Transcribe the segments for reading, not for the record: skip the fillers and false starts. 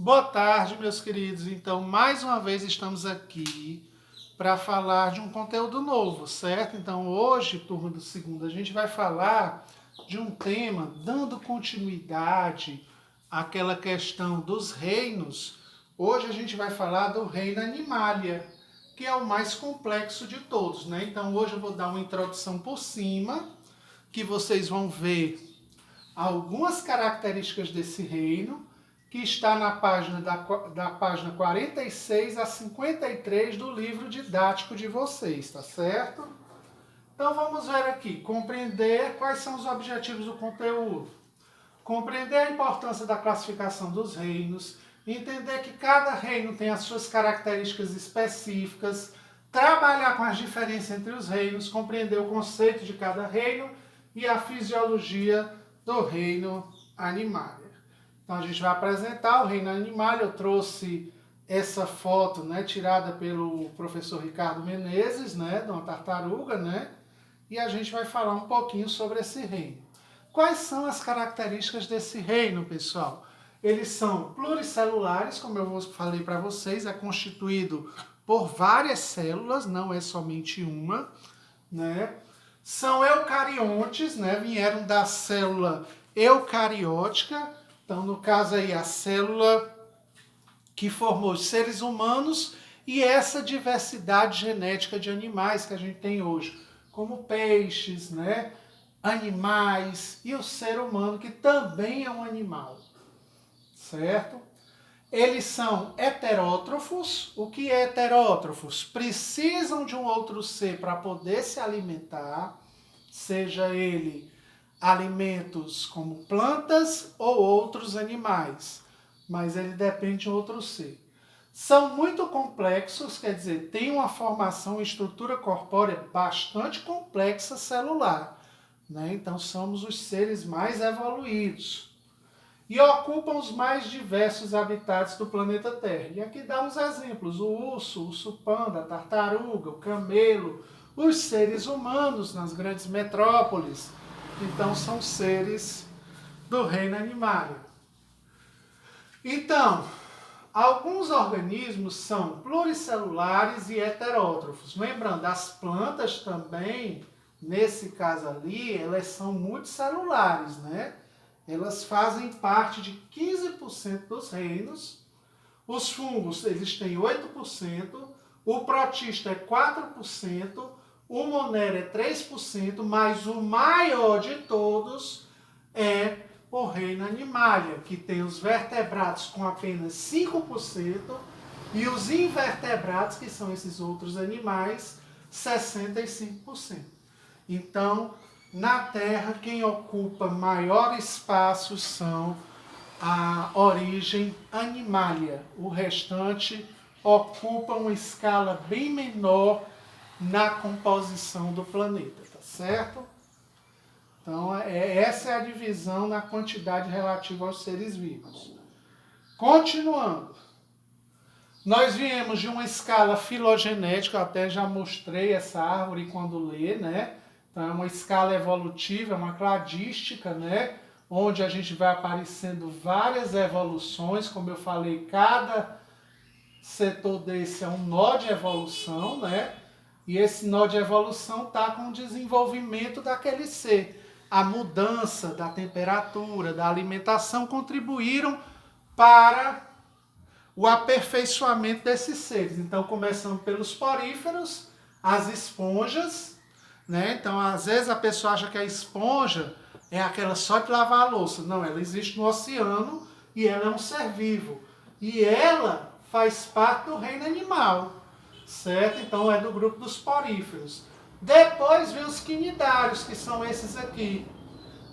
Boa tarde, meus queridos. Então, mais uma vez estamos aqui para falar de um conteúdo novo, certo? Então, hoje, turma do segundo, a gente vai falar de um tema dando continuidade àquela questão dos reinos. Hoje a gente vai falar do reino Animalia, que é o mais complexo de todos, né? Então, hoje eu vou dar uma introdução por cima, que vocês vão ver algumas características desse reino, que está na página da página 46 a 53 do livro didático de vocês, tá certo? Então vamos ver aqui, compreender quais são os objetivos do conteúdo. Compreender a importância da classificação dos reinos, entender que cada reino tem as suas características específicas, trabalhar com as diferenças entre os reinos, compreender o conceito de cada reino e a fisiologia do reino animal. Então a gente vai apresentar o reino animal. Eu trouxe essa foto, né, tirada pelo professor Ricardo Menezes, né, de uma tartaruga, né, e a gente vai falar um pouquinho sobre esse reino. Quais são as características desse reino, pessoal? Eles são pluricelulares, como eu falei para vocês, é constituído por várias células, não é somente uma, né? São eucariontes, né? Vieram da célula eucariótica. Então, no caso aí, a célula que formou os seres humanos e essa diversidade genética de animais que a gente tem hoje, como peixes, né? Animais e o ser humano, que também é um animal, certo? Eles são heterótrofos. O que é heterótrofos? Precisam de um outro ser para poder se alimentar, seja ele alimentos como plantas ou outros animais, mas ele depende de outro ser. São muito complexos, quer dizer, tem uma formação e estrutura corpórea bastante complexa celular, né? Então somos os seres mais evoluídos e ocupam os mais diversos habitats do planeta Terra. E aqui dá uns exemplos: o urso panda, a tartaruga, o camelo, os seres humanos nas grandes metrópoles. Então são seres do reino animal. Então, alguns organismos são pluricelulares e heterótrofos. Lembrando, as plantas também, nesse caso ali, elas são multicelulares, né? Elas fazem parte de 15% dos reinos. Os fungos, eles têm 8%, o protista é 4%, o monero é 3%, mas o maior de todos é o reino Animalia, que tem os vertebrados com apenas 5% e os invertebrados, que são esses outros animais, 65%. Então, na Terra, quem ocupa maior espaço são a origem Animalia. O restante ocupa uma escala bem menor na composição do planeta, tá certo? Então, essa é a divisão na quantidade relativa aos seres vivos. Continuando, nós viemos de uma escala filogenética, eu até já mostrei essa árvore quando lê, né? Então, é uma escala evolutiva, uma cladística, né? Onde a gente vai aparecendo várias evoluções, como eu falei, cada setor desse é um nó de evolução, né? E esse nó de evolução está com o desenvolvimento daquele ser. A mudança da temperatura, da alimentação contribuíram para o aperfeiçoamento desses seres. Então, começando pelos poríferos, as esponjas, né? Então, às vezes a pessoa acha que a esponja é aquela só de lavar a louça. Não, ela existe no oceano e ela é um ser vivo. E ela faz parte do reino animal, certo? Então, é do grupo dos poríferos. Depois vem os quinidários, que são esses aqui,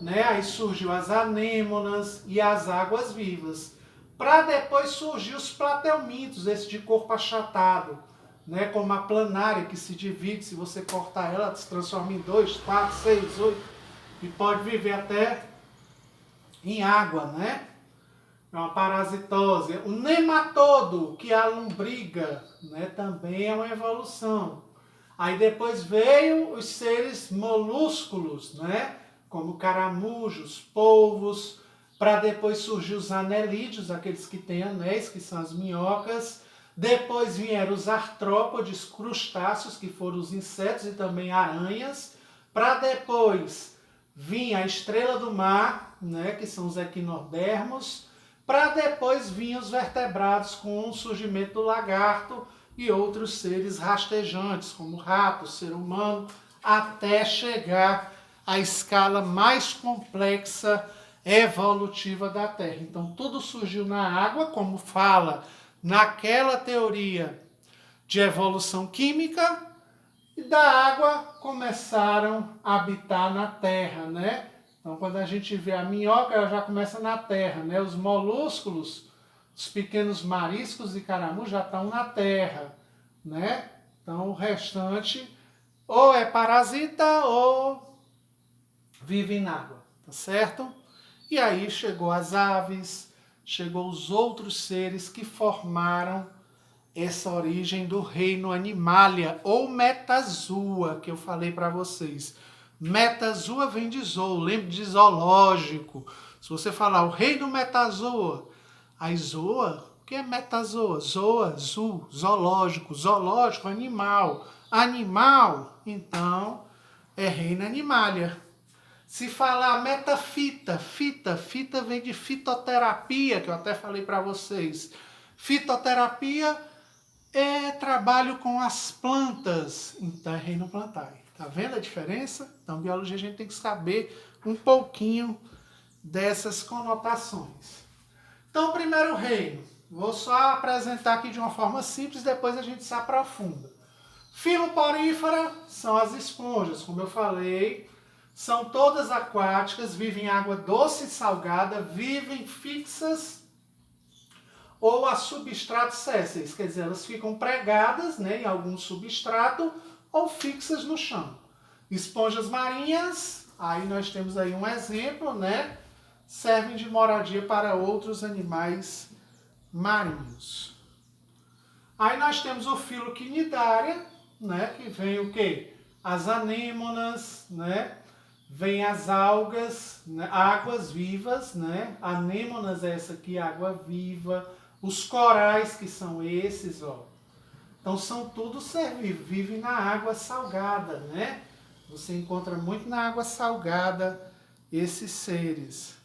né? Aí surgiu as anêmonas e as águas vivas. Para depois surgir os platelmintos, esse de corpo achatado, né? Como a planária, que se divide, se você cortar ela, se transforma em 2, 4, 6, 8, e pode viver até em água, né? É uma parasitose. O nematodo, que é a lombriga, né? Também é uma evolução. Aí depois veio os seres molúsculos, né? Como caramujos, polvos, para depois surgir os anelídeos, aqueles que têm anéis, que são as minhocas. Depois vieram os artrópodes, crustáceos, que foram os insetos e também aranhas. Para depois vir a estrela do mar, né, que são os equinodermos. Para depois vir os vertebrados com o surgimento do lagarto e outros seres rastejantes, como rato, ser humano, até chegar à escala mais complexa evolutiva da Terra. Então tudo surgiu na água, como fala naquela teoria de evolução química, e da água começaram a habitar na Terra, né? Então quando a gente vê a minhoca, ela já começa na Terra, né? Os molúsculos, os pequenos mariscos e caramus já estão na Terra, né? Então o restante ou é parasita ou vive na água, tá certo? E aí chegou as aves, chegou os outros seres que formaram essa origem do reino Animalia, ou Metazoa, que eu falei para vocês. Metazoa vem de zoo, lembra de zoológico. Se você falar o reino Metazoa, aí zoa, o que é Metazoa? Zoa, zoo, zoológico, zoológico, animal. Animal, então, é reino Animalia. Se falar metafita, fita vem de fitoterapia, que eu até falei para vocês. Fitoterapia é trabalho com as plantas, então é reino plantae. Tá vendo a diferença? Então, biologia a gente tem que saber um pouquinho dessas conotações. Então, primeiro reino, vou só apresentar aqui de uma forma simples, depois a gente se aprofunda. Filoporífera são as esponjas, como eu falei, são todas aquáticas, vivem em água doce e salgada, vivem fixas ou a substratos sésseis, quer dizer, elas ficam pregadas, né, em algum substrato ou fixas no chão. Esponjas marinhas, aí nós temos aí um exemplo, né, servem de moradia para outros animais marinhos. Aí nós temos o filoquinidária, né, que vem o quê? As anêmonas, né, vem as algas, né, águas vivas, né, anêmonas é essa aqui, água viva, os corais, que são esses, ó. Então são tudo ser vivo, vivem na água salgada, né? Você encontra muito na água salgada esses seres.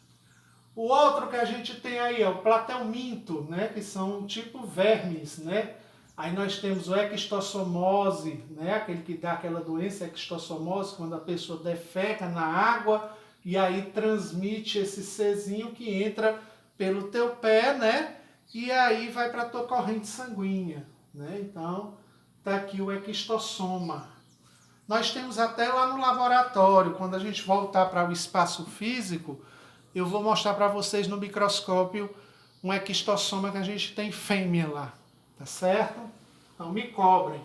O outro que a gente tem aí é o platelminto, né? Que são tipo vermes, né? Aí nós temos o ectossomose, né? Aquele que dá aquela doença, ectossomose, quando a pessoa defeca na água e aí transmite esse Czinho que entra pelo teu pé, né? E aí vai para a tua corrente sanguínea, né? Então, tá aqui o ectossoma. Nós temos até lá no laboratório, quando a gente voltar para o espaço físico, eu vou mostrar para vocês no microscópio um ectossoma que a gente tem fêmea lá, tá certo? Então me cobrem.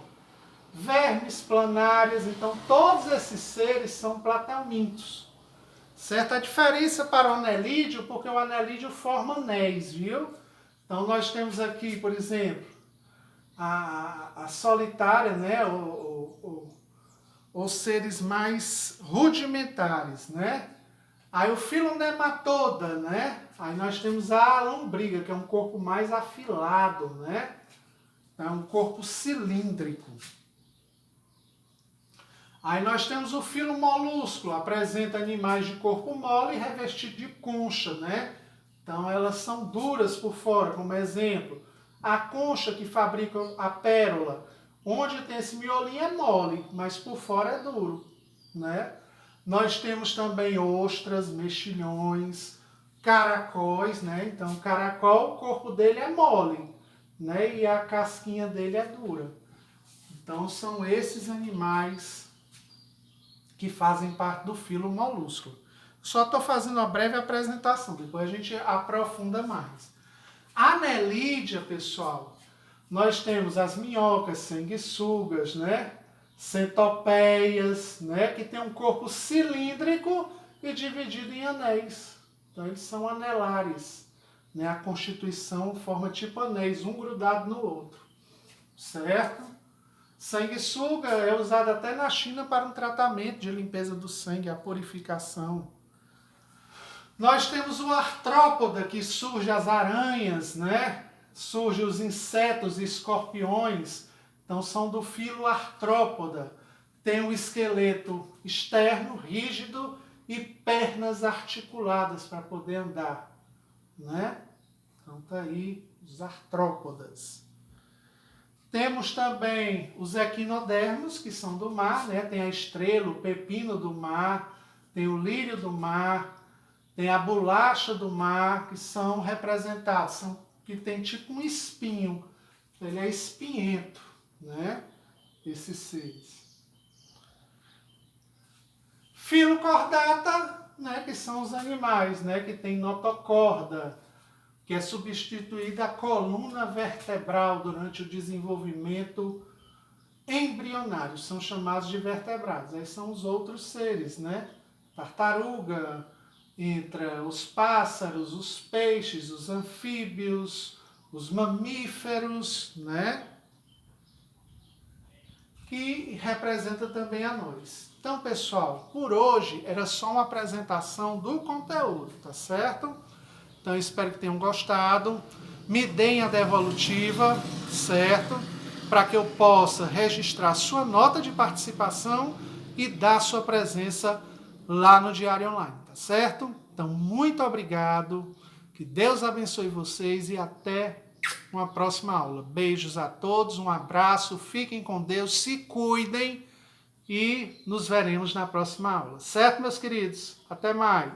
Vermes planárias, então todos esses seres são platelmintos. Certo? A diferença para o anelídeo, porque o anelídeo forma anéis, viu? Então nós temos aqui, por exemplo, a solitária, né? Os seres mais rudimentares, né? Aí o filonematoda, né? Aí nós temos a lombriga, que é um corpo mais afilado, né? É um corpo cilíndrico. Aí nós temos o filomolusco, apresenta animais de corpo mole e revestido de concha, né? Então elas são duras por fora, como exemplo. A concha que fabrica a pérola, onde tem esse miolinho é mole, mas por fora é duro, né? Nós temos também ostras, mexilhões, caracóis, né? Então o caracol, o corpo dele é mole, né? E a casquinha dele é dura. Então são esses animais que fazem parte do filo molúsco. Só estou fazendo uma breve apresentação, depois a gente aprofunda mais. Anelídea, pessoal, nós temos as minhocas, sanguessugas, né? Centopeias, né? Que tem um corpo cilíndrico e dividido em anéis. Então eles são anelares, né? A constituição forma tipo anéis, um grudado no outro, certo? Sanguessuga é usada até na China para um tratamento de limpeza do sangue, a purificação. Nós temos o artrópoda, que surge as aranhas, né? Surge os insetos e escorpiões. Então são do filo artrópoda. Tem um esqueleto externo, rígido, e pernas articuladas para poder andar, né? Então tá aí os artrópodas. Temos também os equinodermos, que são do mar, né? Tem a estrela, o pepino do mar, tem o lírio do mar, tem a bolacha do mar, que são representados, que tem tipo um espinho. Ele é espinhento, né? Esses seres. Filocordata, né? Que são os animais, né? Que tem notocorda, que é substituída a coluna vertebral durante o desenvolvimento embrionário. São chamados de vertebrados. Aí são os outros seres, né? Tartaruga, entre os pássaros, os peixes, os anfíbios, os mamíferos, né? Que representa também a nós. Então, pessoal, por hoje era só uma apresentação do conteúdo, tá certo? Então, espero que tenham gostado. Me deem a devolutiva, certo? Para que eu possa registrar sua nota de participação e dar sua presença lá no Diário Online, tá certo? Então, muito obrigado. Que Deus abençoe vocês e até uma próxima aula. Beijos a todos, um abraço, fiquem com Deus, se cuidem e nos veremos na próxima aula. Certo, meus queridos? Até mais!